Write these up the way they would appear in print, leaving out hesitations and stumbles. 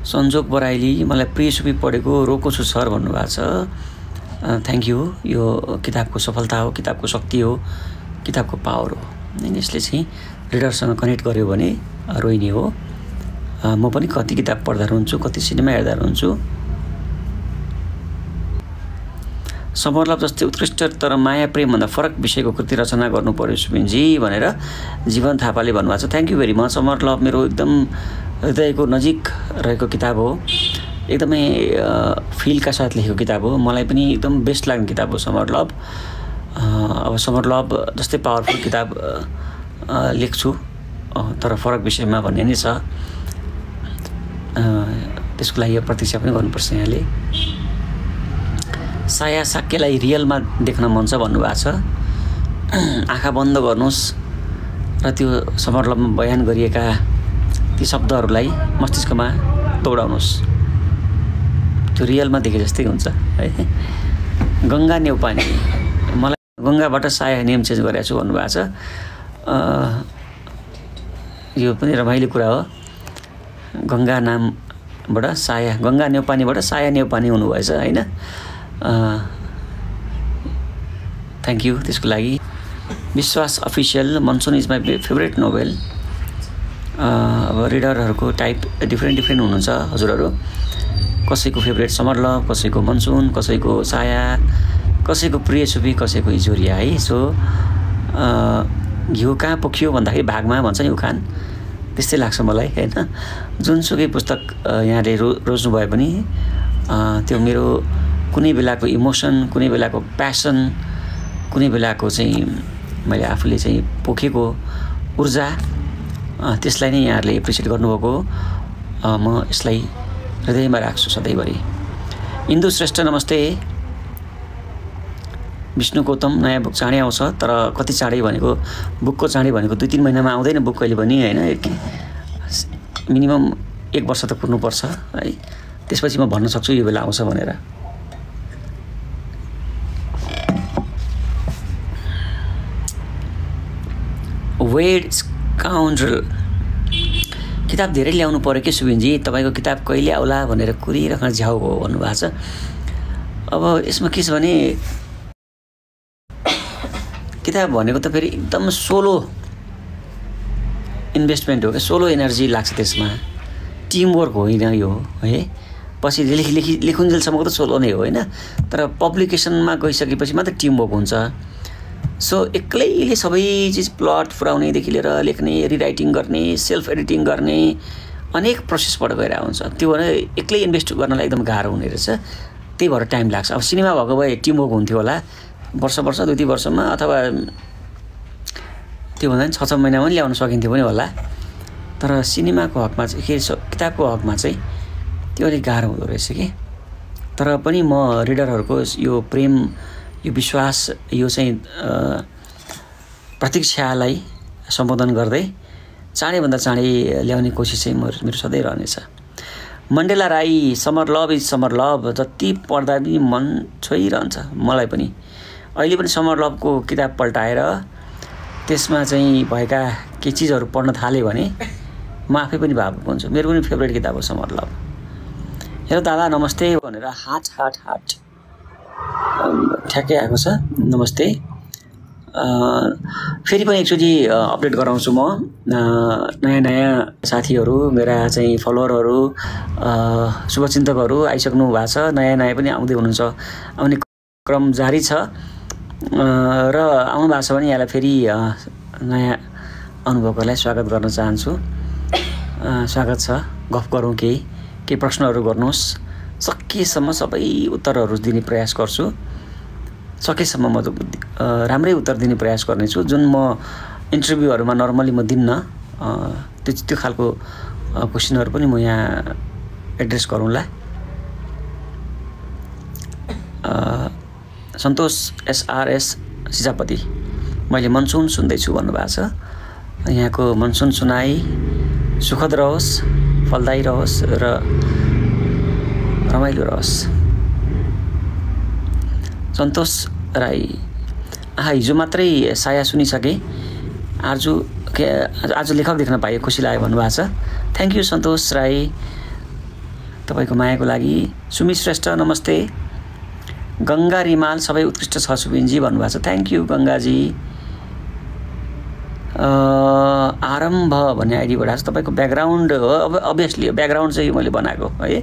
सञ्जोग बराइली मलाई प्रिय सुपी पढेको रोको छु सर भन्नुभएको छ। Thank you. यो किताबको सफलता हो, किताबको शक्ति हो, किताबको पावर हो। अनि यसले चाहिँ रिडरसँग कनेक्ट गर्यो भने रोइने हो। म पनि कति किताब पढ्दा रहन्छु, कति सिनेमा हेर्दा रहन्छु। समरलभ जस्तै उत्कृष्ट तर माया प्रेमभन्दा फरक विषयको कृति रचना गर्नु पर्यो सुबिनजी भनेर जीवन थापाले भन्नुभएको छ। Thank you very much. समरलभ मेरो एकदम हृदयको नजिक रहेको किताब हो। एकदमै फिलका साथ लेखेको किताब हो। मलाई पनि एकदम बेस्ट लाग्ने किताब हो समरलभ। अब समरलभ जस्तै पावरफुल किताब लेख्छु तर फरक विषयमा भन्ने नै छ। त्यसको लागि प्रतीक्षा पनि गर्नुपर्छ यहाँले। साया साक्यलाई रियलमा देख्न मन छ भन्नुभएको छ। आँखा बन्द गर्नुहोस् र त्यो समरलभमा बयान गरिएका ती शब्दहरूलाई मस्तिष्कमा दौडाउनुहोस्। त्यो रियलमा देखे जस्तै हुन्छ है। गङ्गा नेउपाने मलाई गङ्गाबाट साया नेम चेन्ज गरेको छु भन्नुभएको छ। यो पनि रमाइलो कुरा हो। गङ्गा नामबाट साया, गङ्गा नेउपानेबाट साया नेउपाने हुनुभएछ होइन। थ्याङ्क यू त्यसको लागि। विश्वास official monsoon is my favourite novel. अब रिडरहरूको टाइप डिफ्रेन्ट हुनुहुन्छ हजुरहरू। कसैको फेभरेट समरलभ, कसैको मनसुन, कसैको साया, कसैको प्रिय सुपी, कसैको इजोरिया है। सो घिउ कहाँ पोखियो भन्दाखेरि भागमा भन्छ नि उखान, त्यस्तै लाग्छ मलाई होइन। जुनसुकै पुस्तक यहाँले रोज्नु भए पनि त्यो मेरो कुनै बेलाको इमोसन, कुनै बेलाको प्यासन, कुनै बेलाको चाहिँ मैले आफूले चाहिँ पोखेको ऊर्जा, त्यसलाई नै यहाँहरूले एप्रिसिएट गर्नुभएको। म यसलाई हृदयमा राख्छु सधैँभरि। इन्दु श्रेष्ठ नमस्ते। विष्णु गौतम नयाँ बुक चाँडै आउँछ तर कति चाँडै भनेको बुकको चाँडै भनेको 2-3 महिनामा आउँदैन बुक कहिले पनि होइन। मिनिमम 1 वर्ष त कुर्नुपर्छ है। त्यसपछि म भन्न सक्छु यो बेला आउँछ भनेर। वेड स्काउन्ड्रल किताब धेरै ल्याउनु पर्यो के सुबिनजी, तपाईँको किताब कहिले आउला भनेर कुरिराख्न झ्याउ हो भन्नुभएको छ। अब यसमा के छ भने किताब भनेको त फेरि एकदम सोलो इन्भेस्टमेन्ट हो क्या, सोलो एनर्जी लाग्छ त्यसमा। टिमवर्क होइन यो है। पछि लेखुन्जेलसम्मको त सोलो नै हो होइन, तर पब्लिकेसनमा गइसकेपछि मात्र टिमवर्क हुन्छ। सो एक्लैले सबै चिज प्लट पुर्याउनेदेखि लिएर लेख्ने, रिराइटिङ गर्ने, सेल्फ एडिटिङ गर्ने अनेक प्रोसेसबाट गइरहेको हुन्छ। त्यो भने एक्लै इन्भेस्ट गर्नलाई एकदम गाह्रो हुने रहेछ। त्यही भएर टाइम लाग्छ। अब सिनेमा भएको भए टिमवर्क हुन्थ्यो होला, वर्ष 2-3 वर्षमा, अथवा त्योभन्दा पनि 6-6 महिनामा पनि ल्याउन सकिन्थ्यो पनि होला। तर सिनेमाको हकमा चाहिँ किताबको हकमा चाहिँ त्यो अलिक गाह्रो हुँदो रहेछ कि। तर पनि म रिडरहरूको यो प्रेम, यो विश्वास, यो चाहिँ प्रतीक्षालाई सम्बोधन गर्दै चाँडैभन्दा चाँडै ल्याउने कोसिस चाहिँ मेरो सधैँ रहनेछ। मण्डेला राई समरलभ इज समरलभ जति पढ्दा पनि मन छोइरहन्छ मलाई पनि। अहिले पनि समरलभको किताब पल्टाएर त्यसमा चाहिँ भएका केही चिजहरू पढ्न थालेँ भने म आफै पनि भावुक हुन्छु। मेरो पनि फेभरेट किताब हो समरलभ। हेलो दादा नमस्ते भनेर हाट ठ्याक्कै आएको छ। नमस्ते। फेरि पनि एकचोटि अपडेट गराउँछु म। नयाँ साथीहरू, मेरा चाहिँ फलोअरहरू, शुभचिन्तकहरू आइसक्नु भएको छ। नयाँ पनि आउँदै हुनुहुन्छ। आउने क्रम जारी छ र आउनु भएको छ भने यहाँलाई फेरि नयाँ अनुभवहरूलाई स्वागत गर्न चाहन्छु। स्वागत छ। गफ गरौँ, केही प्रश्नहरू गर्नुहोस्। सकेसम्म सबै उत्तरहरू दिने प्रयास गर्छु। सकेसम्म म राम्रै उत्तर दिने प्रयास गर्नेछु। जुन म इन्टरभ्यूहरूमा नर्मली म दिन्न त्यो खालको क्वेसनहरू पनि म यहाँ एड्रेस गरौँला। सन्तोष SRS सिजापति मैले मनसुन सुन्दैछु भन्नुभएको छ। यहाँको मनसुन सुनाई सुखद रहोस्, फलदायी रहोस् र रमाइलो रहोस्। सन्तोष राई हिजो मात्रै साया सुनिसकेँ, आज लेखक देख्न पाएँ, खुसी लाग्यो भन्नुभएको छ। Thank you Santosh Rai. तपाईको मायाको लागि। सुमी श्रेष्ठ नमस्ते। गंगा रिमाल सबै उत्कृष्ट छ सुबिनजी भन्नुभएको छ। Thank you Gangaji. आरम्भ भन्ने आइडीबाट छ। तपाईको ब्याकग्राउन्ड हो अभियसली ब्याकग्राउन्ड चाहिँ मैले बनाएको है।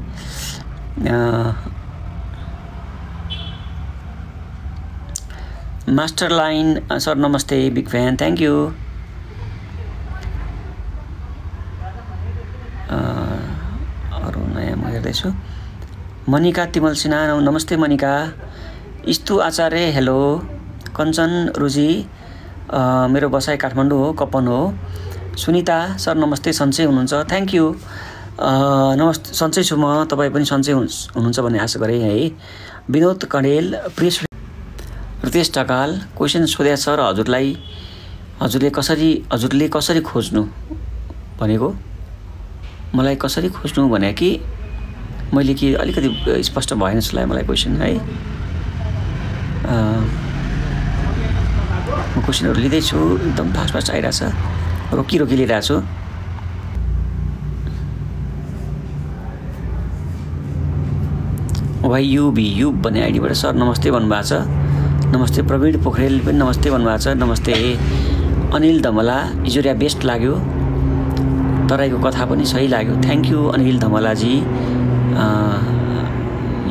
मास्टर लाइन सर नमस्ते बिग फ्यान थ्याङ्क यू। अरू नयाँ म हेर्दैछु। मनिका तिमल सिन्हा नमस्ते मनिका। इस्तु आचार्य हेलो। कञ्चन रुजी मेरो बसाइ काठमाडौँ हो कपन हो। सुनिता सर नमस्ते सन्चै हुनुहुन्छ थ्याङ्क यू। नमस्ते सन्चै छु म तपाईँ पनि सन्चै हुनुहुन्छ भन्ने आशा गरेँ है। विनोद कणेल प्रिय रितेश ढकाल क्वेसन सोधे सर हजुरले कसरी खोज्नु भनेको मलाई कसरी खोज्नु भने कि मैले कि अलिकति स्पष्ट भएन जस्तो लाग्यो मलाई क्वेसन है। म क्वेसनहरू लिँदैछु एकदम फास्ट आइरहेछ रोकी लिइरहेको छु। वाइयुबी युब भन्ने आइडीबाट सर नमस्ते भन्नुभएको छ। नमस्ते प्रवीण पोखरेल पनि नमस्ते भन्नुभएको छ। नमस्ते अनिल धमला इजोरिया बेस्ट लाग्यो तराईको कथा पनि सही लाग्यो। थ्याङ्क यू अनिल धमलाजी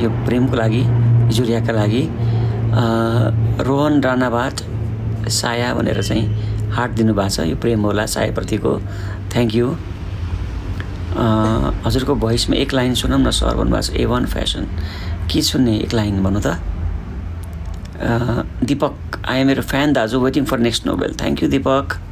यो प्रेमको लागि इजोरियाका लागि। रोहन राणाबाट साया भनेर चाहिँ हार्ट दिनुभएको छ। यो प्रेम होला सायाप्रतिको थ्याङ्क यू। हजुरको भोइसमा एक लाइन सुनौँ न सर भन्नुभएको छ। A1 फ्यासन के सुन्ने एक लाइन भन्नु त। दीपक आई एम मेरो फ्यान दाजु waiting for next novel thank you Deepak.